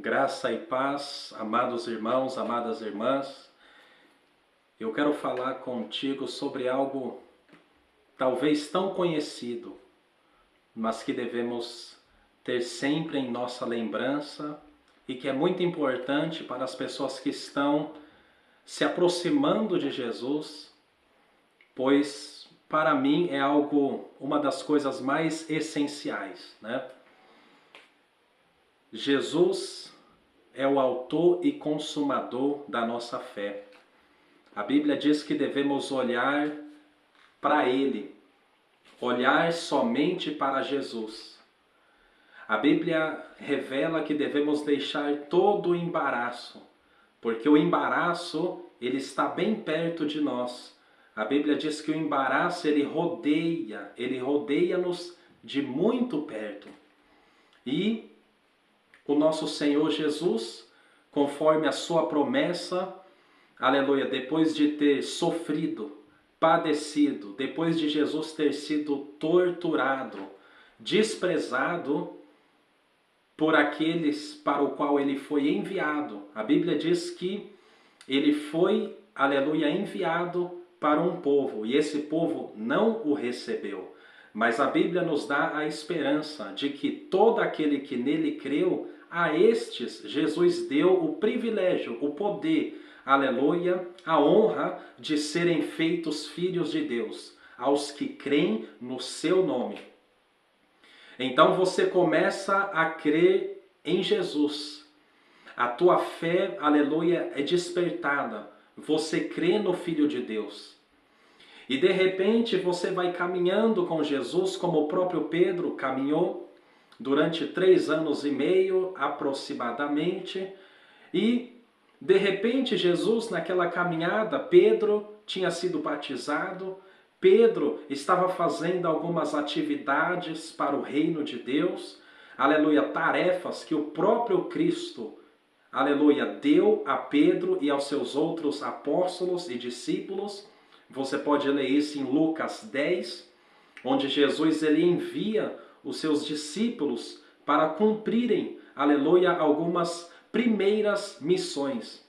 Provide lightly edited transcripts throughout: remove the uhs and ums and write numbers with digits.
Graça e paz, amados irmãos, amadas irmãs. Eu quero falar contigo sobre algo talvez tão conhecido, mas que devemos ter sempre em nossa lembrança e que é muito importante para as pessoas que estão se aproximando de Jesus, pois para mim é uma das coisas mais essenciais, né? Jesus é o autor e consumador da nossa fé. A Bíblia diz que devemos olhar para Ele, olhar somente para Jesus. A Bíblia revela que devemos deixar todo o embaraço, porque o embaraço ele está bem perto de nós. A Bíblia diz que o embaraço ele rodeia-nos de muito perto. E o nosso Senhor Jesus, conforme a sua promessa, aleluia, depois de ter sofrido, padecido, depois de Jesus ter sido torturado, desprezado por aqueles para o qual ele foi enviado. A Bíblia diz que ele foi, aleluia, enviado para um povo, e esse povo não o recebeu. Mas a Bíblia nos dá a esperança de que todo aquele que nele creu, a estes Jesus deu o privilégio, o poder, aleluia, a honra de serem feitos filhos de Deus, aos que creem no seu nome. Então você começa a crer em Jesus. A tua fé, aleluia, é despertada. Você crê no Filho de Deus. E de repente você vai caminhando com Jesus, como o próprio Pedro caminhou durante 3 anos e meio aproximadamente. E de repente Jesus, naquela caminhada, Pedro tinha sido batizado. Pedro estava fazendo algumas atividades para o reino de Deus. Aleluia, tarefas que o próprio Cristo, aleluia, deu a Pedro e aos seus outros apóstolos e discípulos. Você pode ler isso em Lucas 10, onde Jesus ele envia os seus discípulos para cumprirem, aleluia, algumas primeiras missões.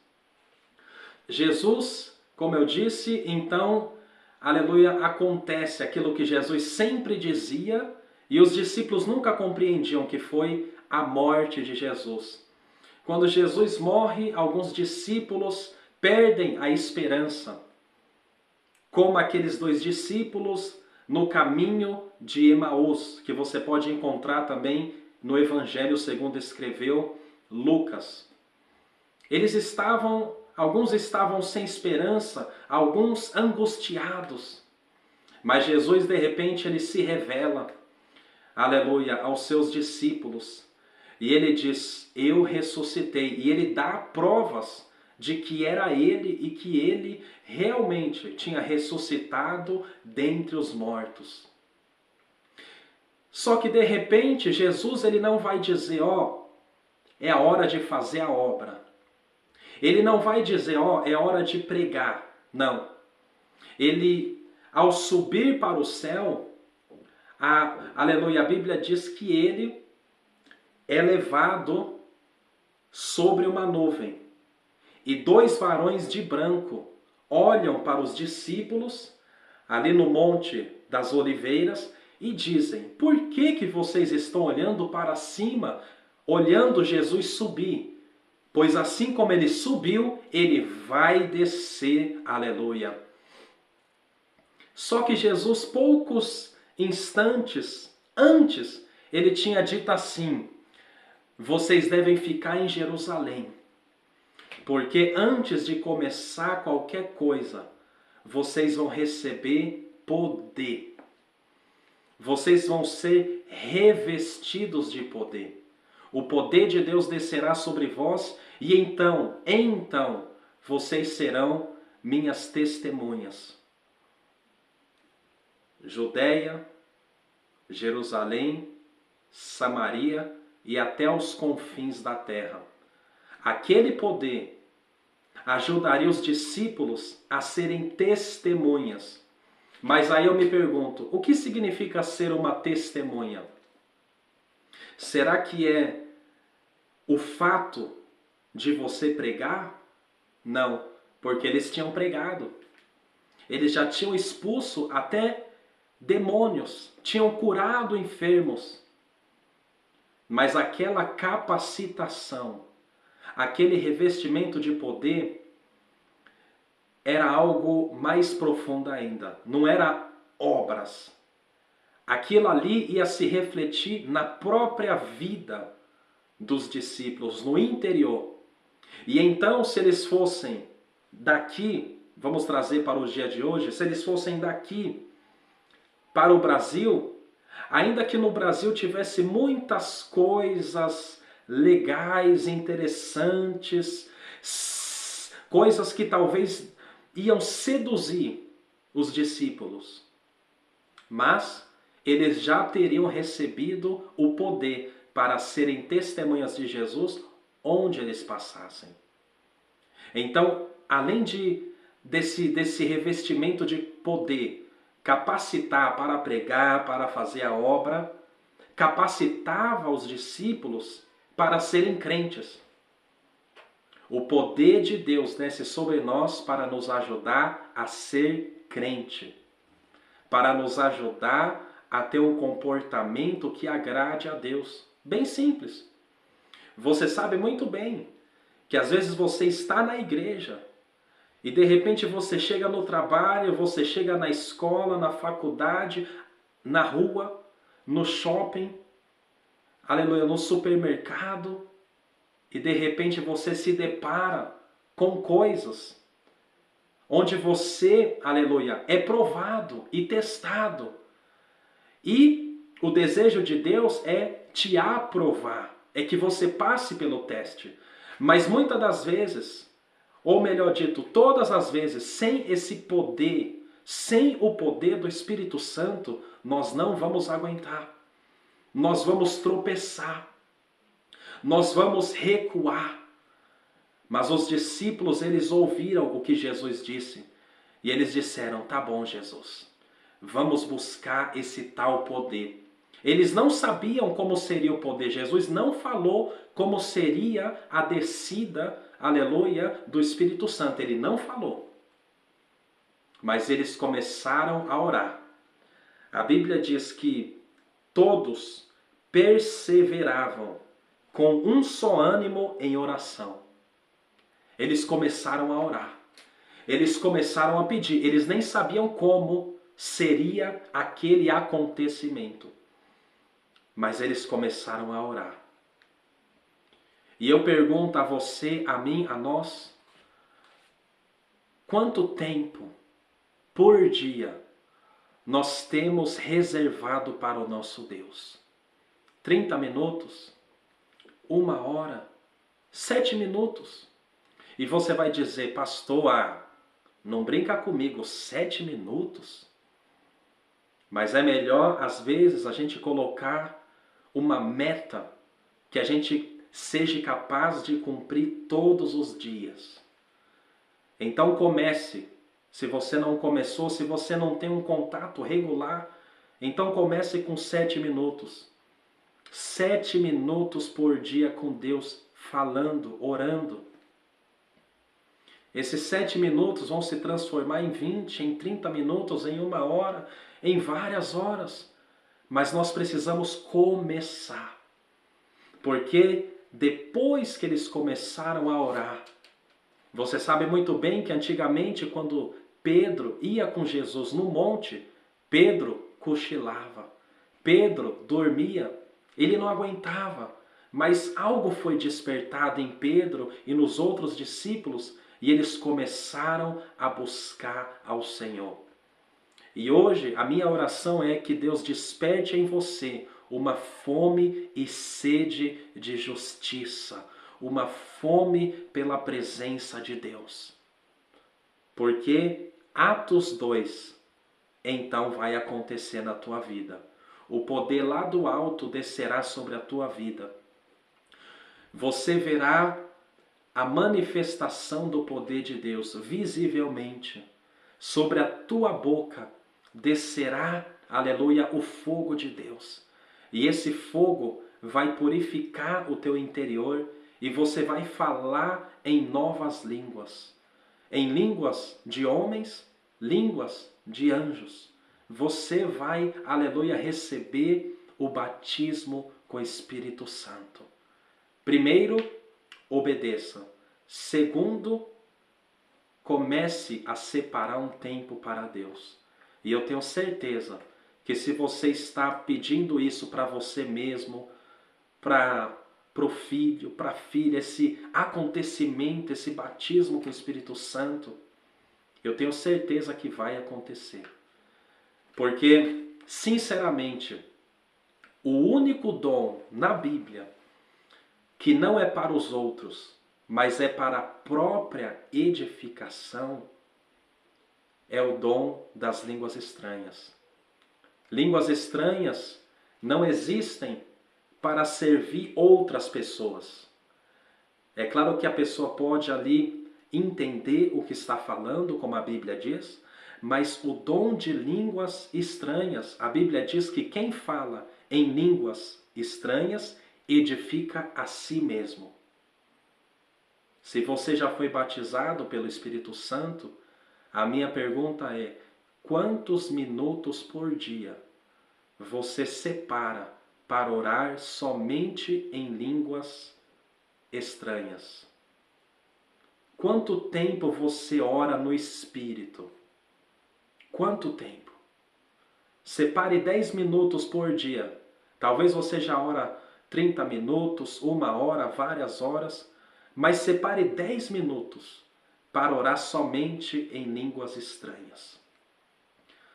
Jesus, como eu disse, então, aleluia, acontece aquilo que Jesus sempre dizia e os discípulos nunca compreendiam, que foi a morte de Jesus. Quando Jesus morre, alguns discípulos perdem a esperança, como aqueles 2 discípulos no caminho de Emaús, que você pode encontrar também no Evangelho segundo escreveu Lucas. Alguns estavam sem esperança, alguns angustiados. Mas Jesus, de repente, ele se revela, aleluia, aos seus discípulos. E ele diz, eu ressuscitei. E ele dá provas de que era ele e que ele realmente tinha ressuscitado dentre os mortos. Só que de repente Jesus ele não vai dizer, é a hora de fazer a obra. Ele não vai dizer, é hora de pregar. Não. Ele, ao subir para o céu, aleluia, a Bíblia diz que ele é levado sobre uma nuvem. E 2 varões de branco olham para os discípulos ali no Monte das Oliveiras e dizem, por que vocês estão olhando para cima, olhando Jesus subir? Pois assim como ele subiu, ele vai descer, aleluia. Só que Jesus, poucos instantes antes, ele tinha dito assim, vocês devem ficar em Jerusalém. Porque antes de começar qualquer coisa, vocês vão receber poder. Vocês vão ser revestidos de poder. O poder de Deus descerá sobre vós e então, vocês serão minhas testemunhas. Judeia, Jerusalém, Samaria e até os confins da terra. Aquele poder ajudaria os discípulos a serem testemunhas. Mas aí eu me pergunto, o que significa ser uma testemunha? Será que é o fato de você pregar? Não, porque eles tinham pregado. Eles já tinham expulso até demônios, tinham curado enfermos. Mas aquela capacitação, aquele revestimento de poder, era algo mais profundo ainda. Não era obras. Aquilo ali ia se refletir na própria vida dos discípulos, no interior. E então, se eles fossem daqui, vamos trazer para o dia de hoje, se eles fossem daqui para o Brasil, ainda que no Brasil tivesse muitas coisas legais, interessantes, coisas que talvez iam seduzir os discípulos, mas eles já teriam recebido o poder para serem testemunhas de Jesus onde eles passassem. Então, além desse revestimento de poder, capacitar para pregar, para fazer a obra, capacitava os discípulos para serem crentes. O poder de Deus desce sobre nós para nos ajudar a ser crente, para nos ajudar a ter um comportamento que agrade a Deus. Bem simples. Você sabe muito bem que às vezes você está na igreja e de repente você chega no trabalho, você chega na escola, na faculdade, na rua, no shopping, aleluia, no supermercado, e de repente você se depara com coisas onde você, aleluia, é provado e testado. E o desejo de Deus é te aprovar, é que você passe pelo teste. Mas muitas das vezes, ou melhor dito, todas as vezes, sem esse poder, sem o poder do Espírito Santo, nós não vamos aguentar. Nós vamos tropeçar. Nós vamos recuar. Mas os discípulos, eles ouviram o que Jesus disse. E eles disseram, tá bom, Jesus, vamos buscar esse tal poder. Eles não sabiam como seria o poder. Jesus não falou como seria a descida, aleluia, do Espírito Santo. Ele não falou. Mas eles começaram a orar. A Bíblia diz que todos perseveravam com um só ânimo em oração. Eles começaram a orar. Eles começaram a pedir. Eles nem sabiam como seria aquele acontecimento. Mas eles começaram a orar. E eu pergunto a você, a mim, a nós, quanto tempo por dia nós temos reservado para o nosso Deus? 30 minutos? 1 hora? 7 minutos? E você vai dizer, pastor, não brinca comigo, 7 minutos? Mas é melhor, às vezes, a gente colocar uma meta que a gente seja capaz de cumprir todos os dias. Então comece. Se você não começou, se você não tem um contato regular, então comece com 7 minutos. 7 minutos por dia com Deus, falando, orando. Esses 7 minutos vão se transformar em 20, em 30 minutos, em 1 hora, em várias horas. Mas nós precisamos começar. Porque depois que eles começaram a orar, você sabe muito bem que antigamente quando Pedro ia com Jesus no monte, Pedro cochilava, Pedro dormia, ele não aguentava. Mas algo foi despertado em Pedro e nos outros discípulos e eles começaram a buscar ao Senhor. E hoje a minha oração é que Deus desperte em você uma fome e sede de justiça, uma fome pela presença de Deus. Porque Atos 2, então vai acontecer na tua vida. O poder lá do alto descerá sobre a tua vida. Você verá a manifestação do poder de Deus visivelmente. Sobre a tua boca descerá, aleluia, o fogo de Deus. E esse fogo vai purificar o teu interior e você vai falar em novas línguas, em línguas de homens, línguas de anjos. Você vai, aleluia, receber o batismo com o Espírito Santo. Primeiro, obedeça. Segundo, comece a separar um tempo para Deus. E eu tenho certeza que se você está pedindo isso para você mesmo, para o filho, para a filha, esse acontecimento, esse batismo com o Espírito Santo, eu tenho certeza que vai acontecer. Porque, sinceramente, o único dom na Bíblia que não é para os outros, mas é para a própria edificação, é o dom das línguas estranhas. Línguas estranhas não existem para servir outras pessoas. É claro que a pessoa pode ali entender o que está falando, como a Bíblia diz, mas o dom de línguas estranhas, a Bíblia diz que quem fala em línguas estranhas edifica a si mesmo. Se você já foi batizado pelo Espírito Santo, a minha pergunta é: quantos minutos por dia você separa para orar somente em línguas estranhas? Quanto tempo você ora no Espírito? Quanto tempo? Separe 10 minutos por dia. Talvez você já ora 30 minutos, 1 hora, várias horas, mas separe 10 minutos para orar somente em línguas estranhas.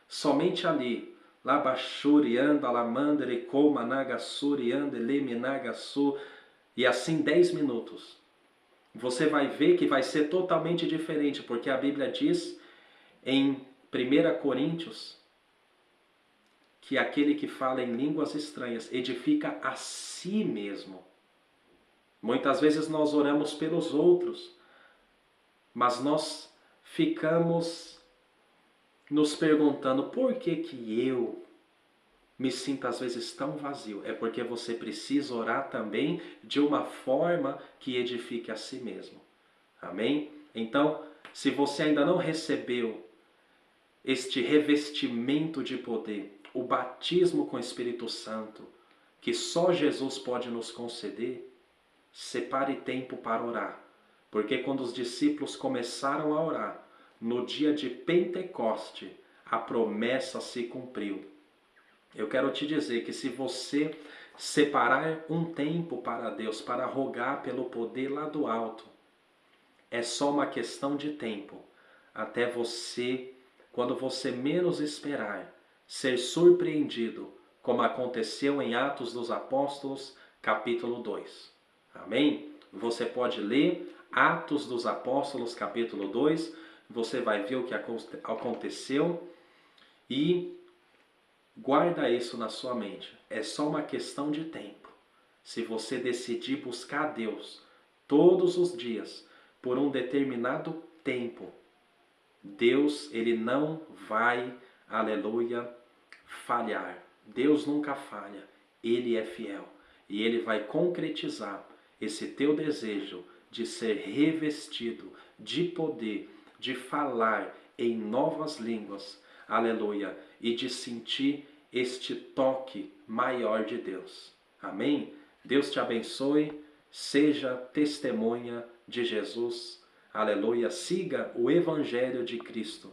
Somente ali, Labashuri anda lamandre coma nagasuri ande leminagasu, e assim 10 minutos. Você vai ver que vai ser totalmente diferente, porque a Bíblia diz em 1 Coríntios que aquele que fala em línguas estranhas edifica a si mesmo. Muitas vezes nós oramos pelos outros, mas nós ficamos nos perguntando por que eu me sinto às vezes tão vazio. É porque você precisa orar também de uma forma que edifique a si mesmo. Amém? Então, se você ainda não recebeu este revestimento de poder, o batismo com o Espírito Santo, que só Jesus pode nos conceder, separe tempo para orar. Porque quando os discípulos começaram a orar, no dia de Pentecoste, a promessa se cumpriu. Eu quero te dizer que se você separar um tempo para Deus, para rogar pelo poder lá do alto, é só uma questão de tempo, até você, quando você menos esperar, ser surpreendido, como aconteceu em Atos dos Apóstolos, capítulo 2. Amém? Você pode ler Atos dos Apóstolos, capítulo 2, você vai ver o que aconteceu e guarda isso na sua mente. É só uma questão de tempo. Se você decidir buscar Deus todos os dias, por um determinado tempo, Deus, Ele não vai, aleluia, falhar. Deus nunca falha. Ele é fiel. E Ele vai concretizar esse teu desejo de ser revestido de poder, de falar em novas línguas, aleluia, e de sentir este toque maior de Deus. Amém? Deus te abençoe, seja testemunha de Jesus, aleluia, siga o Evangelho de Cristo,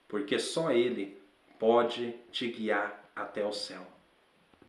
porque só Ele pode te guiar até o céu.